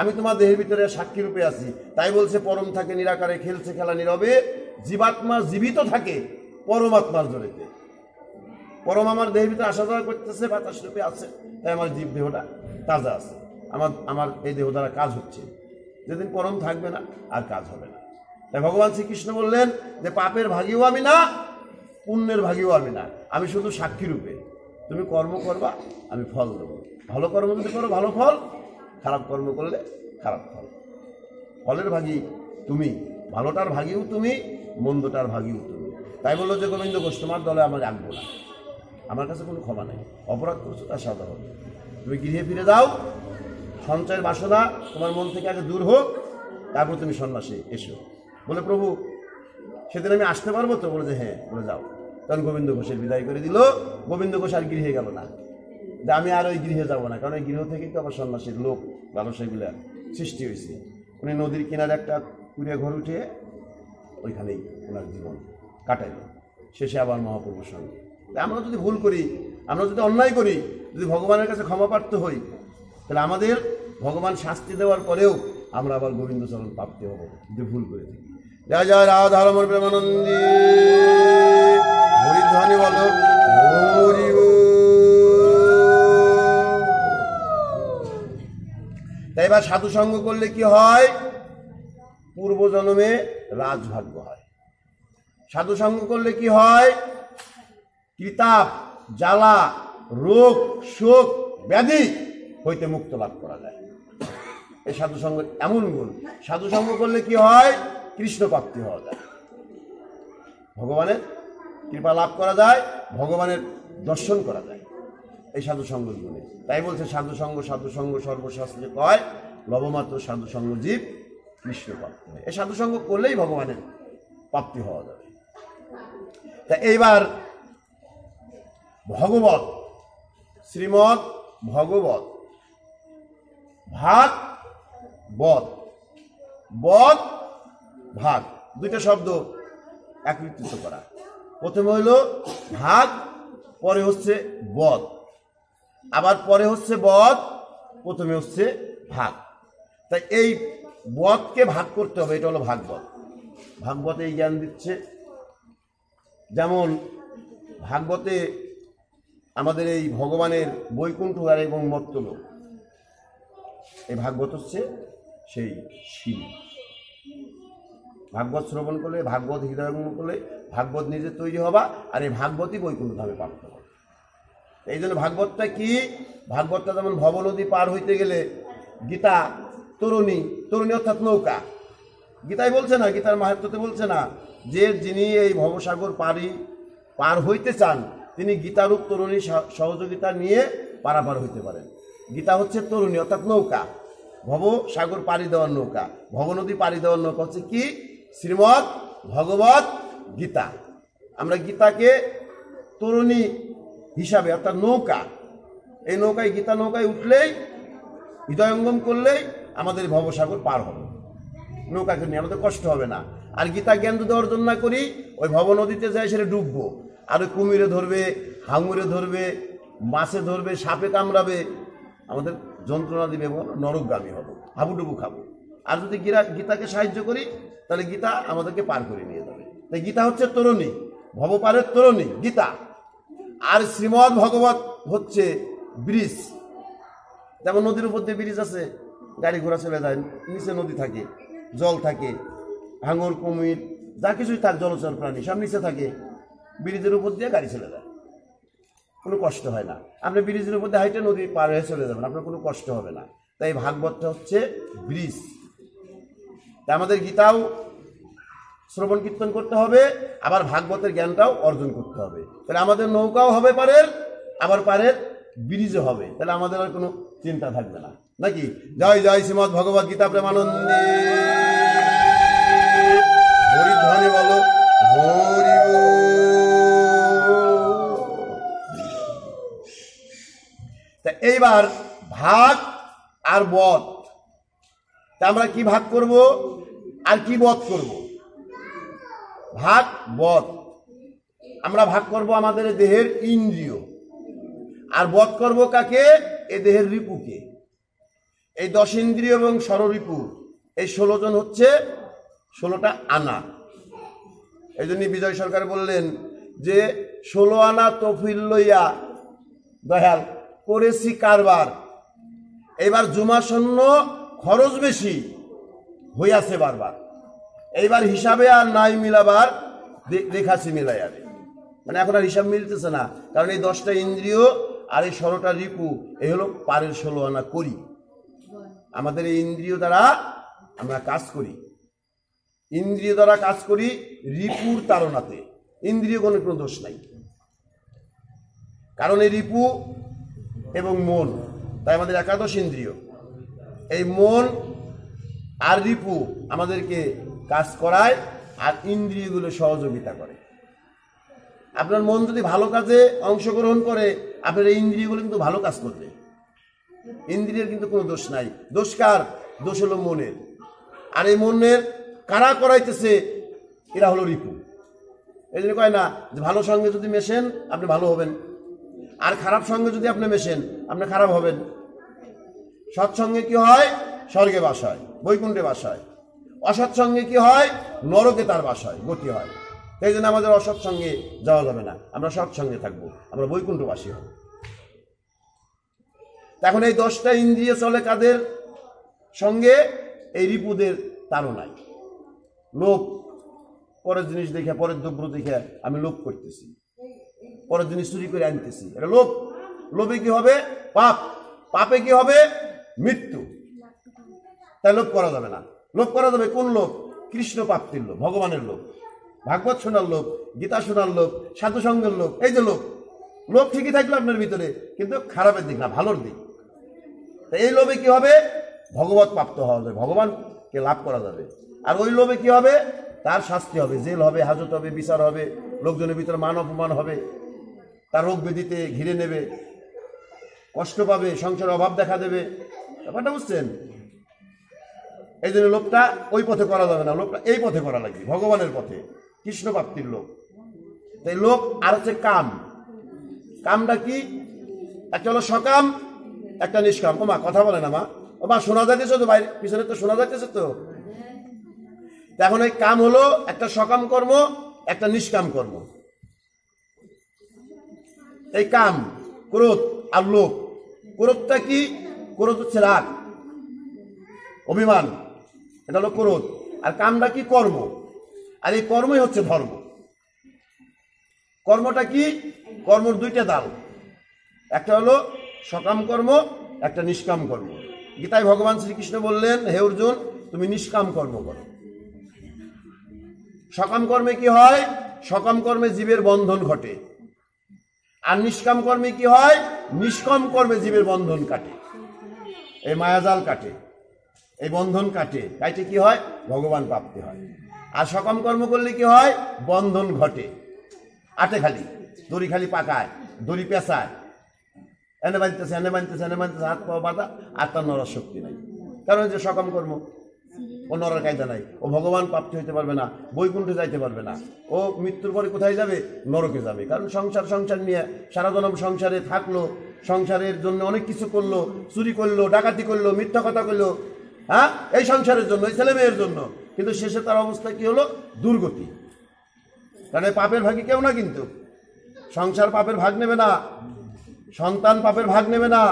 আমি তোমার দেহের ভিতরে সাক্ষী রূপে আছি। তাই বলছে, পরম থাকে নিরাকারে, খেলছে খেলা নীরবে, জীবাত্মা জীবিত থাকে পরমাত্মার জোরেতে। পরম আমার দেহের ভিতরে আসা যাওয়া করতেছে, বাতাস রূপে আছে, তাই আমার জীব দেহটা তাজা আছে, আমার এই দেহ দ্বারা কাজ হচ্ছে। যেদিন পরম থাকবে না, আর কাজ হবে না। তাই ভগবান শ্রীকৃষ্ণ বললেন যে, পাপের ভাগীও আমি না, পুণ্যের ভাগীও আমি না, আমি শুধু সাক্ষী রূপে। তুমি কর্ম করবা, আমি ফল দেবো। ভালো কর্ম যদি করো ভালো ফল, খারাপ কর্ম করলে খারাপ ফল। ফলের ভাগী তুমি, ভালোটার ভাগীও তুমি, মন্দটার ভাগীও তুমি। তাই বললো যে, গোবিন্দ ঘোষ তোমার দলে আমার রাখবো না, আমার কাছে কোনো ক্ষমা নেই। অপরাধ করছো তার সাজা হবে। তুমি গৃহে ফিরে যাও, সঞ্চয়ের বাসনা তোমার মন থেকে আগে দূর হোক, তারপর তুমি সন্ন্যাসে এসো। বলে, প্রভু সেদিন আমি আসতে পারবো তো? বলে যে, হ্যাঁ। বলে, যাও। তখন গোবিন্দ ঘোষের বিদায় করে দিল। গোবিন্দ ঘোষ আর গৃহে গেল না, যে আমি আর ওই গৃহে যাবো না, কারণ ওই গৃহ থেকেই তো আবার সন্ন্যাসীর লোক লালসাগুলা সৃষ্টি হয়েছে। উনি নদীর কিনারে একটা কুড়িয়া ঘর উঠে ওইখানেই ওনার জীবন কাটাইল, শেষে আবার মহাপ্রভুর সঙ্গে। আমরা যদি ভুল করি, আমরা যদি অন্যায় করি, যদি ভগবানের কাছে ক্ষমা প্রার্থী হই, তাহলে আমাদের ভগবান শাস্তি দেওয়ার পরেও আমরা আবার গোবিন্দচরণ প্রাপ্তি হব, যদি ভুল করে থাকি। জয় জয় রাধা রমণ প্রেমানন্দী, হরিধ্বনি বলো হরি। তাই এবার সাধু সঙ্গ করলে কি হয়? পূর্বজন্মে রাজভাগ্য হয়। সাধু সঙ্গ করলে কি হয়? কিতাব, জ্বালা, রোগ, শোক, ব্যাধি হইতে মুক্ত লাভ করা যায়। এই সাধু সঙ্গের এমন গুণ। সাধু সঙ্গ করলে কি হয়? কৃষ্ণ প্রাপ্তি হওয়া যায়, ভগবানের কৃপা লাভ করা যায়, ভগবানের দর্শন করা যায় এই সাধু সঙ্গের গুণে। তাই বলছে, সাধু সঙ্গ সর্বশাস্ত্রে কয়, লবমাত্র সাধু সঙ্গ জীব কৃষ্ণ প্রাপ্তি হয়। এই সাধু সঙ্গ করলেই ভগবানের প্রাপ্তি হওয়া যাবে। তা এইবার ভগবত, শ্রীমৎ ভগবত, ভাগ বধ, বধ ভাগ, দুইটা শব্দ একত্রিত করা। প্রথমে হইল ভাগ, পরে হচ্ছে বধ, আবার পরে হচ্ছে বধ, প্রথমে হচ্ছে ভাগ। তাই এই বধকে ভাগ করতে হবে, এটা হলো ভাগবত। ভাগবতে এই জ্ঞান দিচ্ছে। যেমন ভাগবতে আমাদের এই ভগবানের বৈকুণ্ঠ আর এবং মত্তলোক, এই ভাগবত হচ্ছে সেই সিঁড়ি। ভাগবত শ্রবণ করলে, ভাগবত হৃদয়ঙ্গম করলে ভাগবত নিজে তৈরি হবা, আর এই ভাগবতই বৈকুণ্ঠ ধামে প্রাপ্ত হবে। এই জন্য ভাগবতটা কি? ভাগবতটা যেমন ভবনদী পার হইতে গেলে গীতা তরুণী, তরুণী অর্থাৎ নৌকা। গীতায় বলছে না, গীতার মাহাত্ম্যতে বলছে না যে যিনি এই ভবসাগর পার হইতে চান, তিনি গীতারূপ তরুণী সহযোগিতা নিয়ে পারাপার হইতে পারেন। গীতা হচ্ছে তরুণী অর্থাৎ নৌকা, ভবসাগর পাড়ি দেওয়ার নৌকা। ভবনদী পাড়ি দেওয়ার নৌকা হচ্ছে কি? শ্রীমৎ ভগবত গীতা। আমরা গীতাকে তরুণী হিসাবে অর্থাৎ নৌকা, এই নৌকায়, গীতা নৌকায় উঠলেই, হৃদয়ঙ্গম করলেই আমাদের ভবসাগর পার হবে। নৌকাকে নিয়ে আমাদের কষ্ট হবে না। আর গীতা জ্ঞান যদি অর্জন না করি, ওই ভবনদীতে যাই সেটা ডুববো, আর ওই কুমিরে ধরবে, হাঙুরে ধরবে, মাছে ধরবে, সাপে কামড়াবে, আমাদের যন্ত্রণা দিবে, নরকগামী হবো, হাবুডুবু খাবো। আর যদি গীতাকে সাহায্য করি, তাহলে গীতা আমাদেরকে পার করে নিয়ে যাবে। তাই গীতা হচ্ছে তরুণী, ভবপারের তরুণী গীতা। আর শ্রীমৎ ভগবত হচ্ছে ব্রিজ। যেমন নদীর উপর দিয়ে ব্রিজ আছে, গাড়ি ঘোড়া চলে যায়, নিচে নদী থাকে, জল থাকে, হাঙর, কুমির, যা কিছুই থাকে, জলচর প্রাণী সব নিচে থাকে, ব্রিজের উপর দিয়ে গাড়ি চলে যায়। কোনো কষ্ট হয় না। আপনি ব্রিজের উপর দিয়ে হাইটে নদী পার হয়ে চলে যাবেন, আপনার কোনো কষ্ট হবে না। তাই ভাগবতটা হচ্ছে ব্রিজ। তাই আমাদের গীতাও শ্রবণ কীর্তন করতে হবে, আবার ভাগবতের জ্ঞানটাও অর্জন করতে হবে। তাহলে আমাদের নৌকাও হবে পারের, আবার পারের ব্রিজও হবে। তাহলে আমাদের আর কোনো চিন্তা থাকবে না, নাকি? জয় জয় শ্রীমদ্ ভগবদ গীতা প্রেমানন্দে। হরিধ্বনি বলো হরি বল। তা এইবার ভাগ আর বধ, তা আমরা কি ভাগ করব আর কি বধ করব? ভাগ বধ আমরা ভাগ করব আমাদের দেহের ইন্দ্রিয়, আর বধ করব কাকে? এ দেহের রিপুকে। এই 10 ইন্দ্রিয় এবং ষড়রিপু, এই 16 জন হচ্ছে 16টা আনা। এই জন্য বিজয় সরকার বললেন যে 16 আনা তফিল লইয়া দয়াল করেছি কারবার, এইবার জুমাশূন্য খরচ বেশি হইয়াছে বারবার, এইবার হিসাবে আর নাই মিলাবার দেখাছি মিলাইয়ারে। মানে এখন আর হিসাব মিলতেছে না, কারণ এই 10টা ইন্দ্রিয় আর এই 16টা রিপু, এই হলো পারের 16 আনা করি। আমাদের এই ইন্দ্রিয় দ্বারা আমরা কাজ করি, ইন্দ্রিয় দ্বারা কাজ করি রিপুর তাড়নাতে। ইন্দ্রিয় কোনো দোষ নাই, কারণ এই রিপু এবং মন, তাই আমাদের একাদশ ইন্দ্রিয়। এই মন আর রিপু আমাদেরকে কাজ করায়, আর ইন্দ্রিয়গুলো সহযোগিতা করে। আপনার মন যদি ভালো কাজে অংশগ্রহণ করে, আপনার এই ইন্দ্রিয়গুলো কিন্তু ভালো কাজ করবে। ইন্দ্রিয়ের কিন্তু কোনো দোষ নাই। দোষ কার? দোষ হলো মনের। আর এই মনের কারা করাইতেছে? এরা হলো রিপু। এই জন্য কয় না যে ভালো সঙ্গে যদি মেশেন আপনি ভালো হবেন, আর খারাপ সঙ্গে যদি আপনি মেশেন আপনি খারাপ হবেন। সৎসঙ্গে কি হয়? স্বর্গে বাস হয়, বৈকুণ্ঠে বাস হয়। অসৎসঙ্গে কি হয়? নরকে তার বাস হয়, গতি হয়। সেই জন্য আমাদের অসৎসঙ্গে যাওয়া যাবে না, আমরা সৎসঙ্গে থাকবো, আমরা বৈকুণ্ঠবাসী হব। এখন এই 10টা ইন্দ্রিয় চলে কাদের সঙ্গে? এই রিপুদের তাড়নায়। লোভ, পরের জিনিস দেখে, পরের দ্রব্য দেখে আমি লোভ করতেছি, পরের জিনিস চুরি করে আনতেছি, এটা লোভ। লোভে কি হবে? পাপ। পাপে কি হবে? মৃত্যু। তাই লোভ করা যাবে না। লোভ করা যাবে কোন লোভ? কৃষ্ণ প্রাপ্তির লোভ, ভগবানের লোভ, ভাগবত শোনার লোভ, গীতা শোনার লোভ, সাধু সঙ্গের লোভ। এই যে লোভ, লোভ ঠিকই থাকলো আপনার ভিতরে, কিন্তু খারাপের দিক না, ভালোর দিক। এই লোভে কি হবে? ভগবত প্রাপ্ত হওয়া যাবে, ভগবানকে লাভ করা যাবে। আর ওই লোভে কি হবে? তার শাস্তি হবে, জেল হবে, হাজত হবে, বিচার হবে, লোকজনের ভিতরে মান অপমান হবে, তার রোগ ব্যাধিতে ঘিরে নেবে, কষ্ট পাবে, সংসারে অভাব দেখা দেবে। ব্যাপারটা বুঝছেন? এই জন্য লোভটা ওই পথে করা যাবে না, লোভটা এই পথে করা লাগবে, ভগবানের পথে, কৃষ্ণ প্রাপ্তির লোভ। তাই লোভ আর হচ্ছে কাম। কামটা কি? একটা হলো সকাম, একটা নিষ্কাম। ও মা কথা বলে না মা, ও মা শোনা যাইতেছে তো, বাইরে পিছনে তো শোনা যাইতেছে তো। এখন এই কাম হলো একটা সকাম কর্ম, একটা নিষ্কাম কর্ম। এই কাম, ক্রোধ আর লোভ। ক্রোধটা কি? ক্রোধ হচ্ছে রাগ, অভিমান, এটা হলো ক্রোধ। আর কামটা কি? কর্ম। আর এই কর্মই হচ্ছে ধর্ম। কর্মটা কি? কর্মর 2টা দাল, একটা হলো সকাম কর্ম, একটা নিষ্কাম কর্ম। গীতায় ভগবান শ্রীকৃষ্ণ বললেন, হে অর্জুন, তুমি নিষ্কাম কর্ম করো। সকাম কর্মে কি হয়? সকাম কর্মে জীবের বন্ধন ঘটে। আর নিষ্কাম কর্মে কি হয়? নিষ্কাম কর্মে জীবের বন্ধন কাটে, এই মায়াজাল কাটে, এই বন্ধন কাটে। কাটে কি হয়? ভগবান প্রাপ্তি হয়। আর সকাম কর্ম করলে কি হয়? বন্ধন ঘটে, আটে খালি, দড়ি খালি পাকায়, দড়ি পেঁচায়, এনে বাঁধতেছে, এনে বাঁধতেছে, এনে বাঁধতেছে, হাত পাওয়া বাঁধা, আর তার নড়ার শক্তি নাই। কারণ যে সকাম কর্ম, ও নড়ার কায়দা নাই, ও ভগবান প্রাপ্তি হইতে পারবে না, বৈকুণ্ঠে যাইতে পারবে না, ও মৃত্যুর পরে কোথায় যাবে? নরকে যাবে। কারণ সংসার নিয়ে সারা জনম সংসারে থাকলো, সংসারের জন্য অনেক কিছু করলো, চুরি করলো, ডাকাতি করলো, মিথ্যা কথা করলো, হ্যাঁ, এই সংসারের জন্য, এই ছেলে মেয়ের জন্য। কিন্তু শেষে তার অবস্থা কি হলো? দুর্গতি। কারণ পাপের ভাগী কেউ না, কিন্তু সংসার পাপের ভাগ নেবে না, সন্তান পাপের ভাগ নেবে না,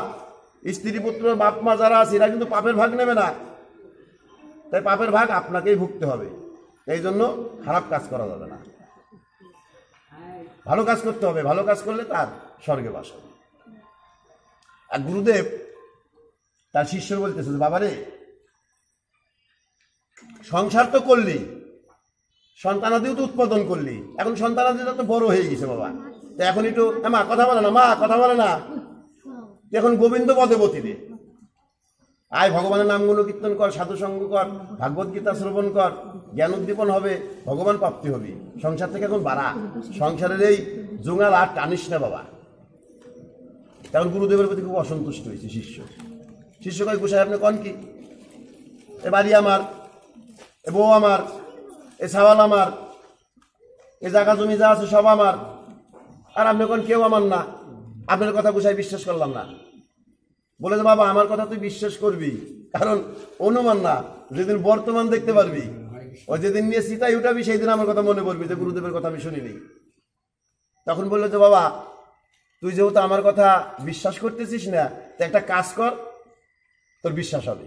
স্ত্রী পুত্র বাপ মা যারা আছে এরা কিন্তু পাপের ভাগ নেবে না। তাই পাপের ভাগ আপনাকেই ভুগতে হবে। এই জন্য খারাপ কাজ করা যাবে না, ভালো কাজ করতে হবে। ভালো কাজ করলে তার স্বর্গে বাস হবে। আর গুরুদেব তার শিষ্য বলতেছে যে বাবারে, সংসার তো করলি, সন্তানাদিও তো উৎপাদন করলি, এখন সন্তানাদিটা তো বড় হয়ে গেছে বাবা, তো এখন একটু মা কথা বলে না, মা কথা বলে না, এখন গোবিন্দ পদে বতি দে, আয় ভগবানের নামগুলো কীর্তন কর, সাধুসঙ্গ কর, ভাগবত গীতা শ্রবণ কর, জ্ঞান উদ্দীপন হবে, ভগবান প্রাপ্তি হবে। সংসার থেকে এখন বাড়া, সংসারের এই জোঙাল আর টানিস না বাবা। তখন গুরুদেবের প্রতি খুব অসন্তুষ্ট হয়েছে শিষ্য। শিষ্য কয় গোসাই আপনি কন কি, এ বাড়ি আমার, এ বউ আমার, এ ছাওয়াল আমার, এ জায়গা জমি যা আছে সব আমার, আর আপনি কোন কেউ আমার না, আপনার কথা গোসাই বিশ্বাস করলাম না। বলে যে বাবা আমার কথা তুই বিশ্বাস করবি, কারণ অনুমান না, যেদিন বর্তমান দেখতে পারবি, ওই যেদিন নিয়ে সীতাই উঠাবি সেই দিন আমার কথা মনে পড়বি যে গুরুদেবের কথা আমি শুনিনি। তখন বললো যে বাবা তুই যেহেতু আমার কথা বিশ্বাস করতেছিস না, তো একটা কাজ কর, তোর বিশ্বাস হবে।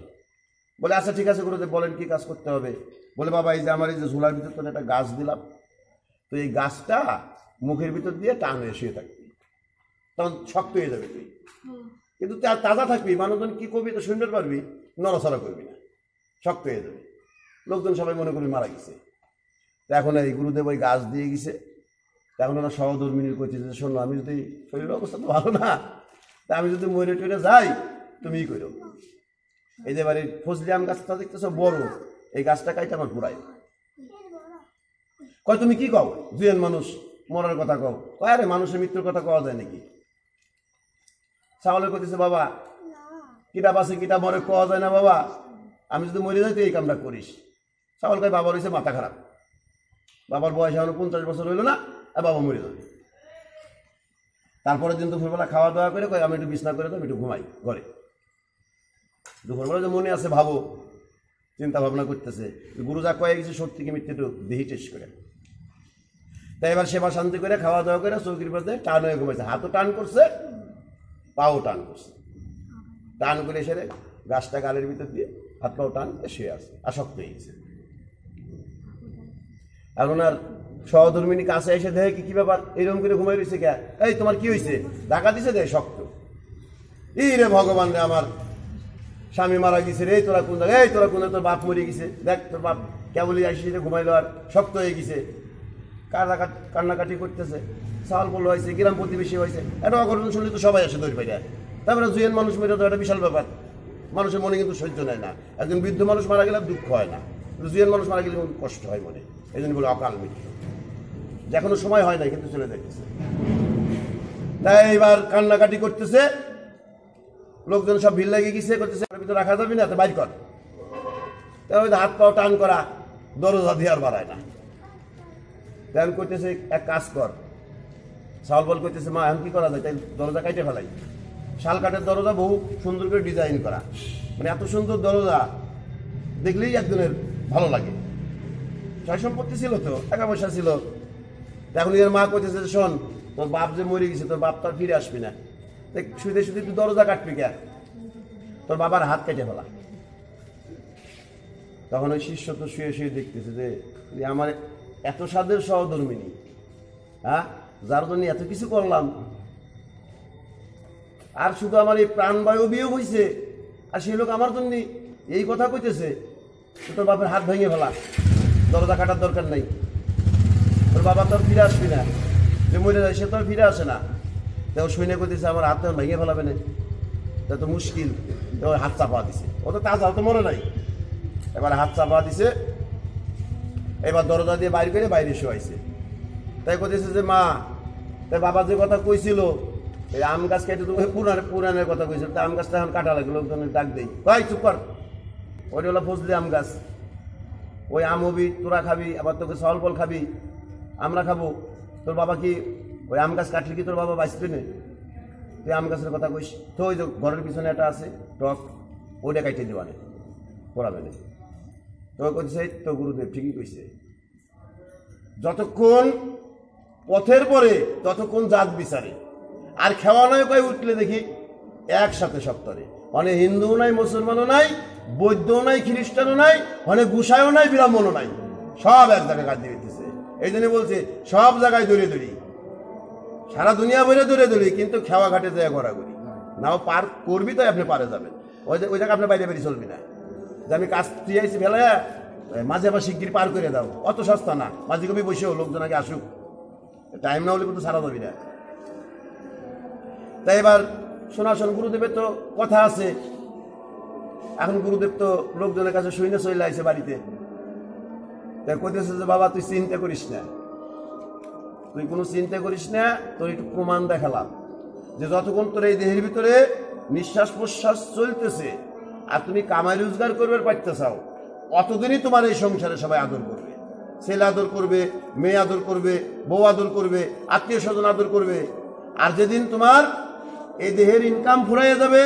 বলে আচ্ছা ঠিক আছে গুরুদেব বলেন কি কাজ করতে হবে। বলে বাবা এই যে আমার এই যে ঝোলার ভিতর তোর একটা গাছ দিলাম, তো এই গাছটা মুখের ভিতর দিয়ে টান হয়ে শুয়ে থাকবি, তখন শক্ত হয়ে যাবে তুই, কিন্তু তাজা থাকবি, মানুষজন কি করবি তো শুনতে পারবি, নড়াচড়া করবি না, শক্ত হয়ে যাবে। লোকজন সবাই মনে করবি মারা গেছে। তো এখন এই গুরুদেব ওই গাছ দিয়ে গেছে। এখন ওরা সহধর্মিনীর করছে যে শোনো, আমি যদি শরীরের অবস্থা তো ভালো না, তা আমি যদি মরে টরে যাই তুমিই করো। এই যে বাড়ির ফজলি আম গাছটা দেখতেছ বড়, এই গাছটা কাইতে আমার পুরাই। কয় তুমি কি কও, দুজন মানুষ মরার কথা কও। কয় আরে মানুষের মৃত্যুর কথা কওয়া যায় নাকি। ছাগলে কইতেছে বাবা কিটা বাসে কিটা মরে কওয়া যায় না বাবা, আমি যদি মরে যাই তুই এই কামটা করিস। ছাগল কয় বাবার হয়েছে মাথা খারাপ, বাবার বয়স এখনো 50 বছর হইল না, আর বাবা মরে যাবে। তারপরের দিন দুপুরবেলা খাওয়া দাওয়া করে কয় আমি একটু বিছনা করে দেবো, একটু ঘুমাই ঘরে। দুপুরবেলা যে মনে আছে ভাবো, চিন্তা ভাবনা করতেছে, গুরু যা কয়ে গেছে সত্যি কি মিথ্যে একটু দেহি টেস্ট করে। তাই এবার সেবা শান্তি করে খাওয়া দাওয়া করে চৌকির পথে টান হয়ে ঘুমাইছে, হাতও টান করছে পাও টান করছে, টান করে সেরে গাছটা গালের ভিতর দিয়ে হাত পাও টান শুয়ে আছে, আসক্ত হয়ে গেছে। এখন আর সহধর্মিনী কাছে এসে দেখে কি ব্যাপার, এইরকম করে ঘুমাই রয়েছে কে, এই তোমার কি হয়েছে, ঢাকা দিছে দেয় শক্ত। এই রে ভগবান রে, আমার স্বামী মারা গেছে রে, তোরা কোন জায়গায়, এই তোরা কোন, তোর বাপ মরে গেছে, দেখ তোর বাপ কেবলই আসিস ঘুমাইলো আর শক্ত হয়ে গেছে, কান্নাকাটি করতেছে। চাল পড়লো হয়েছে, গ্রাম প্রতিবেশী হয়েছে, একটা অঘটন শুনলে তো সবাই আসে দৌড় পাইয়া। তারপরে জুয়েন মানুষ মেরে তো একটা বিশাল ব্যাপার, মানুষের মনে কিন্তু সহ্য নেয় না। একজন বৃদ্ধ মানুষ মারা গেলে দুঃখ হয় না, জুয়েন মানুষ মারা গেলে কষ্ট হয় মনে, এই জন্য বলে অকাল মৃত্যু। এখনো সময় হয় না কিন্তু চলে যাইতেছে। তাই এবার কান্নাকাটি করতেছে, লোকজন সব ভিড় লাগিয়ে গেছে, করতেছে ভিতরে রাখা যাবে না, তো বাইর কর। তাই হাত পাও টান করা, দরজা দিয়ে আর বাড়ায় না। এখন করতেছে এক কাজ কর, শাল বল করতেছে মা এখন কি করা যায়, তাই দরজা কাটে ফেলাই। শাল কাঠের দরজা বহু সুন্দর করে ডিজাইন করা, মানে এত সুন্দর দরজা দেখলেই একজনের ভালো লাগে। সয় সম্পত্তি ছিল তো, টাকা পয়সা ছিল। এখন এর মা করতেছে শোন, তোর বাপ যে মরে গেছে, তোর বাপ তো আর ফিরে আসবি না, শুধু শুধু তুই দরজা কাটবি কে, তোর বাবার হাত কেটে ফেলা। তখন ওই শিষ্য তো শুয়ে শুয়ে দেখতেছে যে আমার এত সাধের সহধর্মিনী, হ্যাঁ, যার জন্য এত কিছু করলাম, আর শুধু আমার এই প্রাণবায়ু বিয়োগ হয়েছে, আর সেই লোক আমার জন্য এই কথা কইতেছে, তোর বাপের হাত ভেঙে ফেলা, দরজা কাটার দরকার নাই, তোর বাবা তো আর ফিরে আসবি না, যে মরে যায় সে তো আর ফিরে আসে না। তো শুনে কইতেছে আমার হাত ভেঙে ফেলাবে না, তা তো মুশকিল। হাত চাপা দিছে, ও তো তাজা তো মরে নাই, এবার হাত চাপা দিছে, এবার দরজা দিয়ে বাইরে করে বাইরে শোয়াইছে। তাই কইতেছে যে মা, তাই বাবা যে কথা কইছিল এই আম গাছ কেটে তুমি পুরানের কথা কইছিল, তা আম গাছটা এখন কাটা লাগে, লোকজনের ডাক দেই, ভাই চুপ কর, ওই হলো ফজলি আম গাছ, ওই আম হবি, তোরা খাবি, আবার তোকে সল ফল খাবি, আমরা খাবো। তোর বাবা কি ওই আম গাছ কাটলে কি তোর বাবা বাঁচবে না? তুই আম গাছের কথা কইস তো, ওই যে ঘরের পিছনে একটা আছে টক, ওইটা কাটিয়ে দেওয়া নেই, পড়াবে না। তো কইছে তো গুরুদেব ঠিকই কইছে, যতক্ষণ পথের পরে ততক্ষণ জাত বিচারে, আর খেওয়া নয় কয় উঠলে দেখি একসাথে সপ্তাহে, মানে হিন্দুও নাই, মুসলমানও নাই, বৌদ্ধও নাই, খ্রিস্টানও নাই, মানে গুসাইও নাই, ব্রাহ্মণও নাই, সব এক জায়গায় কাজ দিতেছে। এই জন্য বলছে সব জায়গায় দৌড়ে দৌড়ি, সারা দুনিয়া বলে দূরে দূরে, কিন্তু খেওয়া ঘাটে যায় ঘোরাঘুরি নাও পার করবি তাই আপনি পারে যাবেন। ওই জায়গায় আপনার বাইরে বেরিয়ে চলবি না যে আমি কাজ দিয়ে আইসি ফেলে মাঝে আবার শিগগির পার করে দাও, অত সস্তা না। মাঝে কবি বসেও লোকজন আগে আসুক, টাইম না হলে কিন্তু সারা যাবি না। তাই এবার শোনাশোন গুরুদেবের তো কথা আছে। এখন গুরুদেব তো লোকজনের কাছে শুনে চলে আইছে বাড়িতে। তাই কইতেছে যে বাবা তুই চিন্তা করিস না, তুই কোনো চিন্তা করিস না, তোর একটু প্রমাণ দেখালাম যে যতক্ষণ তোর এই দেহের ভিতরে নিঃশ্বাস প্রশ্বাস চলতেছে আর তুমি কামাই রোজগার করবে পারতে চাও, অতদিনই তোমার এই সংসারে সবাই আদর করবে। ছেলে আদর করবে, মেয়ে আদর করবে, বউ আদর করবে, আত্মীয় স্বজন আদর করবে। আর যেদিন তোমার এই দেহের ইনকাম ফুরাইয়া যাবে,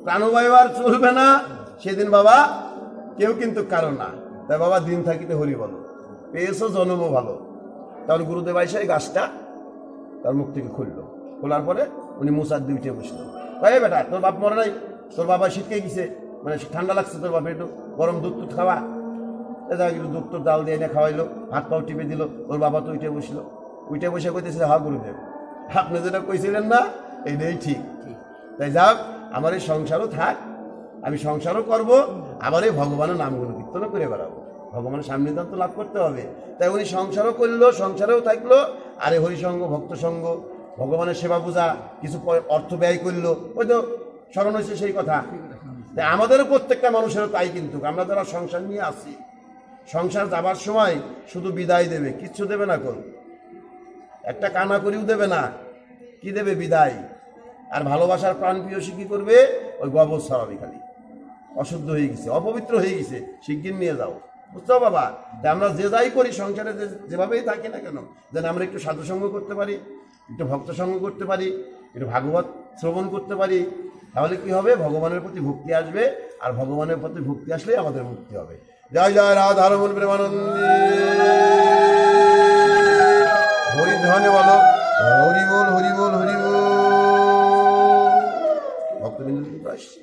প্রাণবায়ু আর চলবে না, সেদিন বাবা কেউ কিন্তু কারো না। তাই বাবা দিন থাকিতে হরি বলো, পেয়েছো জন্মও ভালো। তাহলে গুরুদেব আইসা এই গাছটা তার মুখ থেকে খুললো। খোলার পরে উনি মুসার দিয়ে উঠে বসলো। তাই বেটা তোর বাপ মরে নাই, তোর বাবা শীতকে গেছে, মানে ঠান্ডা লাগছে, তোর বাবা একটু গরম দুধ টুধ খাওয়া। একটু দুধ তোর ডাল দিয়ে এনে খাওয়াইলো, হাত পাও টিপে দিল। ওর বাবা তো উঠে বসলো। উঠে বসে কইতেছে হা গুরুদেব আপনি যেটা কইছিলেন না এইটাই ঠিক। তাই যাক আমার এই সংসারও থাক, আমি সংসারও করব, আবার এই ভগবানের নামগুলো কীর্তনও করে বেড়াবো, ভগবানের সান্নিধ্য তো লাভ করতে হবে। তাই উনি সংসারও করলো, সংসারেও থাকলো, আর এই হরিসঙ্গ ভক্ত সঙ্গ ভগবানের সেবা পূজা কিছু অর্থ ব্যয় করলো, ওই তো স্মরণ হয়েছে সেই কথা। তাই আমাদেরও প্রত্যেকটা মানুষেরও তাই, কিন্তু আমরা যারা সংসার নিয়ে আসি, সংসার যাবার সময় শুধু বিদায় দেবে, কিচ্ছু দেবে না, করো একটা কানা করিও দেবে না, কি দেবে? বিদায়। আর ভালোবাসার প্রাণ প্রিয়সী কি করবে? ওই গোবর ছড়াবে, খালি অশুদ্ধ হয়ে গেছে, অপবিত্র হয়ে গেছে, শিগগির নিয়ে যাও, বুঝছো বাবা? তাই আমরা যে যাই করি সংসারে, যেভাবেই থাকি না কেন, যেন আমরা একটু সাধুসঙ্গ করতে পারি, একটু ভক্ত সঙ্গ করতে পারি, একটু ভাগবত শ্রবণ করতে পারি। তাহলে কি হবে? ভগবানের প্রতি ভক্তি আসবে, আর ভগবানের প্রতি ভক্তি আসলেই আমাদের মুক্তি হবে। জয় জয় রাধা রমন প্রেমানন্দে। হরিধ্বনি বলো, হরি বল, হরি বল, হরি বল। ভক্তবৃন্দ আসছে।